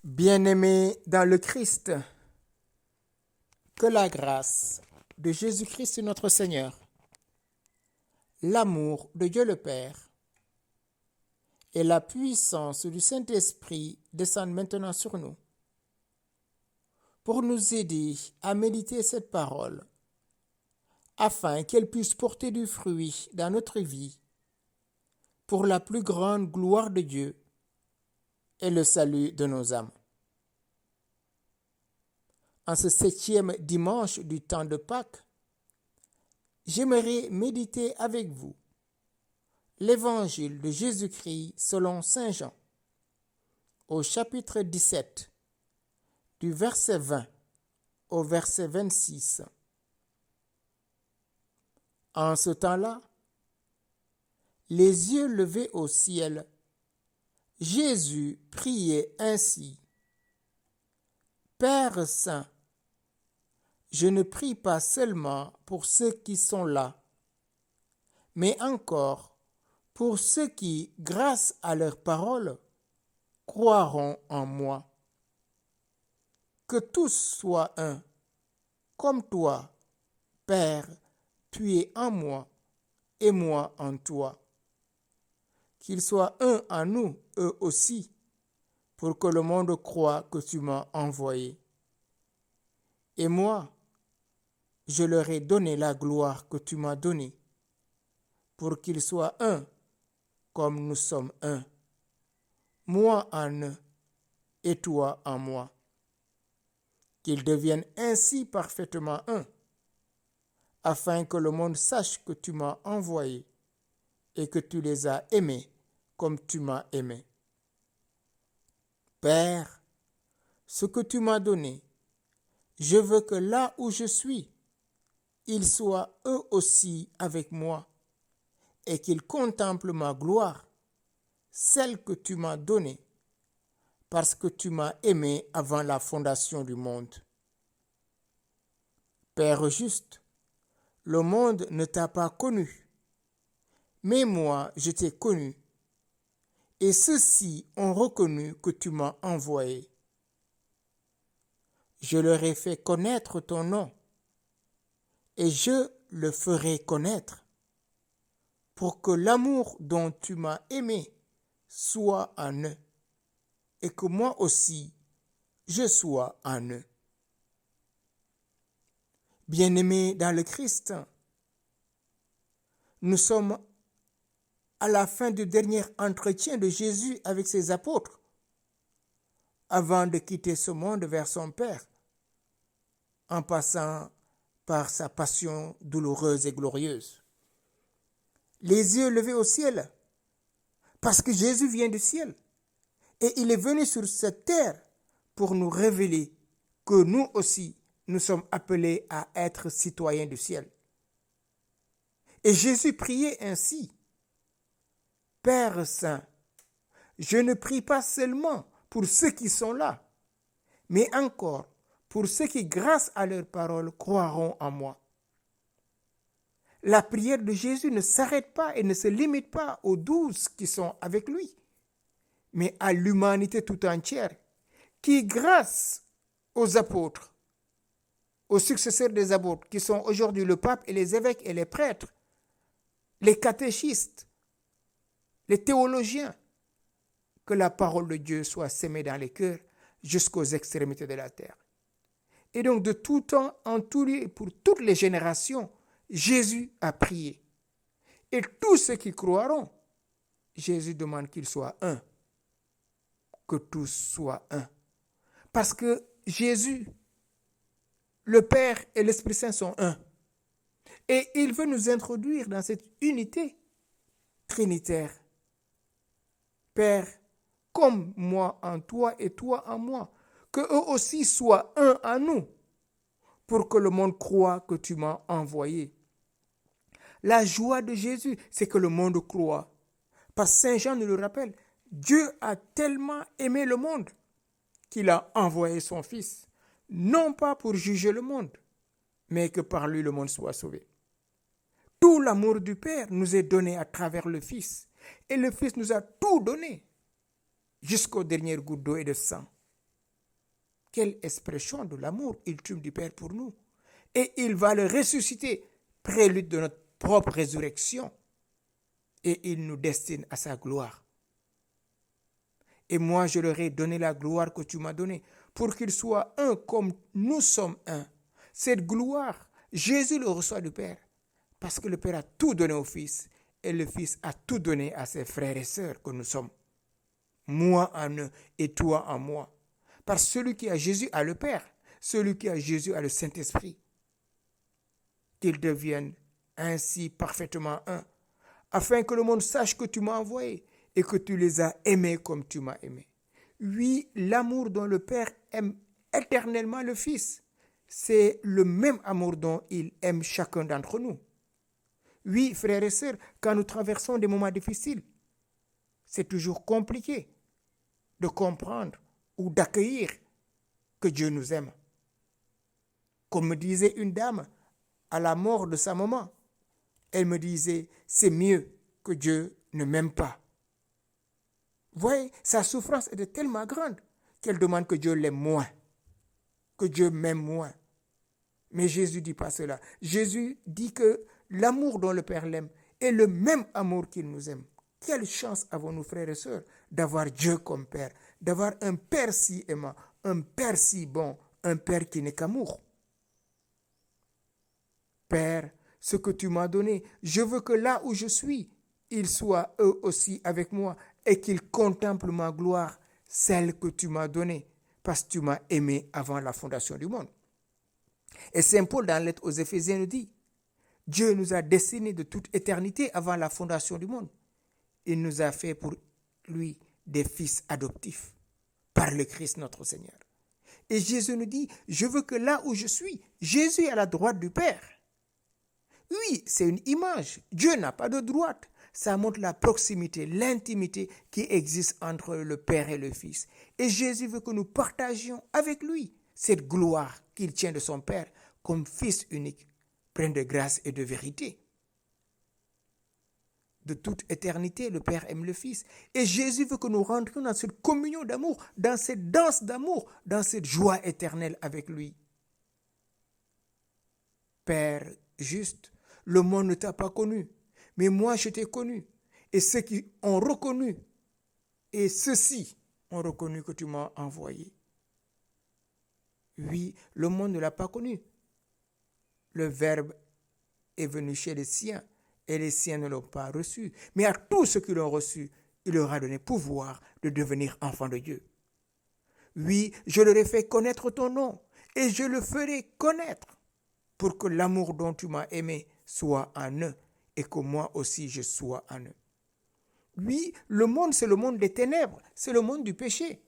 Bien-aimés dans le Christ, que la grâce de Jésus-Christ notre Seigneur, l'amour de Dieu le Père et la puissance du Saint-Esprit descendent maintenant sur nous pour nous aider à méditer cette parole afin qu'elle puisse porter du fruit dans notre vie pour la plus grande gloire de Dieu et le salut de nos âmes. En ce 7e dimanche du temps de Pâques, j'aimerais méditer avec vous l'évangile de Jésus-Christ selon saint Jean, au chapitre 17, du verset 20 au verset 26. En ce temps-là, les yeux levés au ciel, Jésus priait ainsi: Père saint, je ne prie pas seulement pour ceux qui sont là, mais encore pour ceux qui, grâce à leur parole, croiront en moi. Que tous soient un, comme toi, Père, tu es en moi et moi en toi. Qu'ils soient un en nous, eux aussi, pour que le monde croie que tu m'as envoyé. Et moi, je leur ai donné la gloire que tu m'as donnée, pour qu'ils soient un, comme nous sommes un. Moi en eux, et toi en moi. Qu'ils deviennent ainsi parfaitement un, afin que le monde sache que tu m'as envoyé et que tu les as aimés comme tu m'as aimé. Père, ce que tu m'as donné, je veux que là où je suis, ils soient eux aussi avec moi et qu'ils contemplent ma gloire, celle que tu m'as donnée, parce que tu m'as aimé avant la fondation du monde. Père juste, le monde ne t'a pas connu, mais moi je t'ai connu, et ceux-ci ont reconnu que tu m'as envoyé. Je leur ai fait connaître ton nom, et je le ferai connaître, pour que l'amour dont tu m'as aimé soit en eux, et que moi aussi je sois en eux. Bien-aimés dans le Christ, nous sommes à la fin du dernier entretien de Jésus avec ses apôtres, avant de quitter ce monde vers son Père, en passant par sa passion douloureuse et glorieuse. Les yeux levés au ciel, parce que Jésus vient du ciel, et il est venu sur cette terre pour nous révéler que nous aussi, nous sommes appelés à être citoyens du ciel. Et Jésus priait ainsi: Père saint, je ne prie pas seulement pour ceux qui sont là, mais encore pour ceux qui, grâce à leur parole, croiront en moi. La prière de Jésus ne s'arrête pas et ne se limite pas aux 12 qui sont avec lui, mais à l'humanité tout entière, qui, grâce aux apôtres, aux successeurs des apôtres, qui sont aujourd'hui le pape et les évêques et les prêtres, les catéchistes, les théologiens, que la parole de Dieu soit sémée dans les cœurs jusqu'aux extrémités de la terre. Et donc de tout temps, en tout lieu et pour toutes les générations, Jésus a prié. Et tous ceux qui croiront, Jésus demande qu'ils soient un, que tous soient un. Parce que Jésus, le Père et l'Esprit Saint sont un. Et il veut nous introduire dans cette unité trinitaire. Père, comme moi en toi et toi en moi, que eux aussi soient un en nous, pour que le monde croie que tu m'as envoyé. La joie de Jésus, c'est que le monde croit. Parce que saint Jean nous le rappelle, Dieu a tellement aimé le monde qu'il a envoyé son Fils, non pas pour juger le monde, mais que par lui le monde soit sauvé. Tout l'amour du Père nous est donné à travers le Fils, et le Fils nous a tout donné, jusqu'aux dernières gouttes d'eau et de sang. Quelle expression de l'amour ultime du Père pour nous. Et il va le ressusciter, prélude de notre propre résurrection. Et il nous destine à sa gloire. Et moi, je leur ai donné la gloire que tu m'as donnée, pour qu'ils soient un comme nous sommes un. Cette gloire, Jésus le reçoit du Père, parce que le Père a tout donné au Fils, et le Fils a tout donné à ses frères et sœurs que nous sommes. Moi en eux et toi en moi. Parce que celui qui a Jésus a le Père, celui qui a Jésus a le Saint-Esprit. Qu'ils deviennent ainsi parfaitement un, afin que le monde sache que tu m'as envoyé et que tu les as aimés comme tu m'as aimé. Oui, l'amour dont le Père aime éternellement le Fils, c'est le même amour dont il aime chacun d'entre nous. Oui, frères et sœurs, quand nous traversons des moments difficiles, c'est toujours compliqué de comprendre ou d'accueillir que Dieu nous aime. Comme me disait une dame à la mort de sa maman, elle me disait, c'est mieux que Dieu ne m'aime pas. Vous voyez, sa souffrance était tellement grande qu'elle demande que Dieu l'aime moins, que Dieu m'aime moins. Mais Jésus ne dit pas cela. Jésus dit que l'amour dont le Père l'aime est le même amour qu'il nous aime. Quelle chance avons-nous, frères et sœurs, d'avoir Dieu comme Père, d'avoir un Père si aimant, un Père si bon, un Père qui n'est qu'amour. Père, ce que tu m'as donné, je veux que là où je suis, ils soient eux aussi avec moi et qu'ils contemplent ma gloire, celle que tu m'as donnée, parce que tu m'as aimé avant la fondation du monde. Et Saint Paul, dans la lettre aux Éphésiens, nous dit, Dieu nous a destinés de toute éternité avant la fondation du monde. Il nous a fait pour lui des fils adoptifs par le Christ notre Seigneur. Et Jésus nous dit, je veux que là où je suis, Jésus est à la droite du Père. Oui, c'est une image. Dieu n'a pas de droite. Ça montre la proximité, l'intimité qui existe entre le Père et le Fils. Et Jésus veut que nous partagions avec lui cette gloire qu'il tient de son Père comme Fils unique, plein de grâce et de vérité. De toute éternité, le Père aime le Fils. Et Jésus veut que nous rentrions dans cette communion d'amour, dans cette danse d'amour, dans cette joie éternelle avec lui. Père juste, le monde ne t'a pas connu, mais moi je t'ai connu. Et ceux qui ont reconnu, et ceux-ci ont reconnu que tu m'as envoyé. Oui, le monde ne l'a pas connu. Le Verbe est venu chez les siens, et les siens ne l'ont pas reçu. Mais à tous ceux qui l'ont reçu, il leur a donné pouvoir de devenir enfants de Dieu. Oui, je leur ai fait connaître ton nom, et je le ferai connaître, pour que l'amour dont tu m'as aimé soit en eux, et que moi aussi je sois en eux. Oui, le monde, c'est le monde des ténèbres, c'est le monde du péché,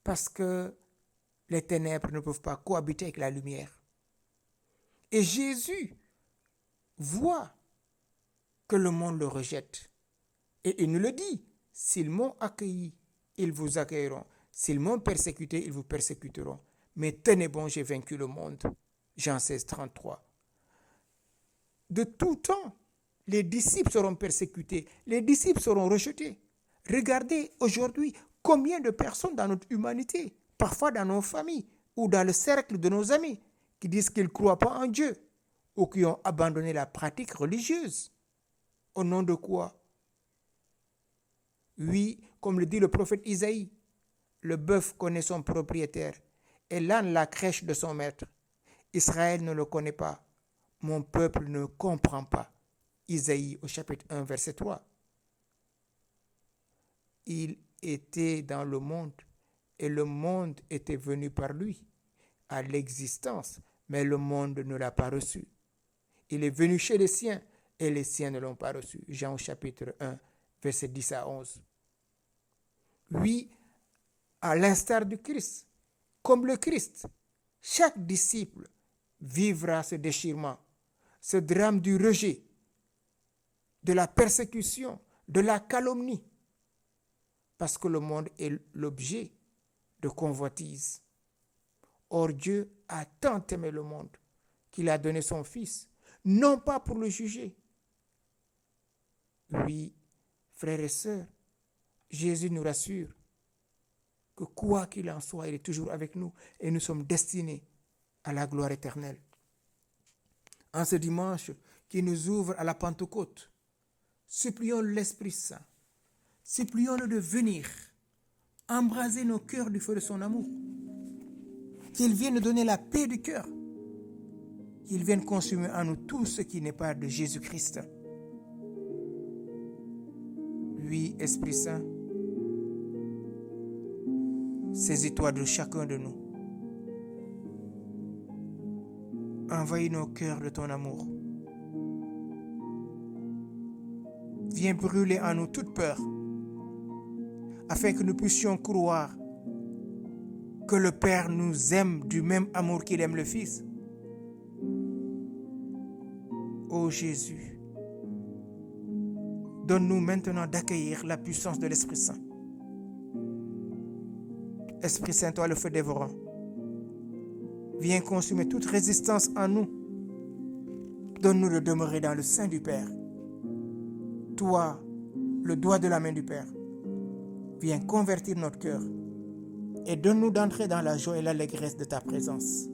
parce que les ténèbres ne peuvent pas cohabiter avec la lumière. Et Jésus voit que le monde le rejette. Et il nous le dit, s'ils m'ont accueilli, ils vous accueilleront. S'ils m'ont persécuté, ils vous persécuteront. Mais tenez bon, j'ai vaincu le monde. Jean 16, 33. De tout temps, les disciples seront persécutés, les disciples seront rejetés. Regardez aujourd'hui combien de personnes dans notre humanité, parfois dans nos familles ou dans le cercle de nos amis, qui disent qu'ils ne croient pas en Dieu ou qui ont abandonné la pratique religieuse. Au nom de quoi? Oui, comme le dit le prophète Isaïe, le bœuf connaît son propriétaire et l'âne la crèche de son maître. Israël ne le connaît pas. Mon peuple ne comprend pas. Isaïe au chapitre 1, verset 3. Il était dans le monde et le monde était venu par lui à l'existence, mais le monde ne l'a pas reçu. Il est venu chez les siens et les siens ne l'ont pas reçu. Jean au chapitre 1, verset 10 à 11. Oui, à l'instar du Christ, comme le Christ, chaque disciple vivra ce déchirement, ce drame du rejet, de la persécution, de la calomnie, parce que le monde est l'objet de convoitise. Or Dieu a tant aimé le monde qu'il a donné son Fils, non pas pour le juger. Oui, frères et sœurs, Jésus nous rassure. que quoi qu'il en soit, il est toujours avec nous et nous sommes destinés à la gloire éternelle. En ce dimanche qui nous ouvre à la Pentecôte, supplions l'Esprit Saint, supplions-le de venir embraser nos cœurs du feu de son amour, qu'il vienne nous donner la paix du cœur, qu'il vienne consumer en nous tout ce qui n'est pas de Jésus-Christ. Oui, Esprit Saint, saisis-toi de chacun de nous. Envahis nos cœurs de ton amour. Viens brûler en nous toute peur, afin que nous puissions croire que le Père nous aime du même amour qu'il aime le Fils. Ô Jésus, donne-nous maintenant d'accueillir la puissance de l'Esprit Saint. Esprit Saint, toi le feu dévorant, viens consumer toute résistance en nous. Donne-nous de demeurer dans le sein du Père. Toi, le doigt de la main du Père, viens convertir notre cœur et donne-nous d'entrer dans la joie et l'allégresse de ta présence.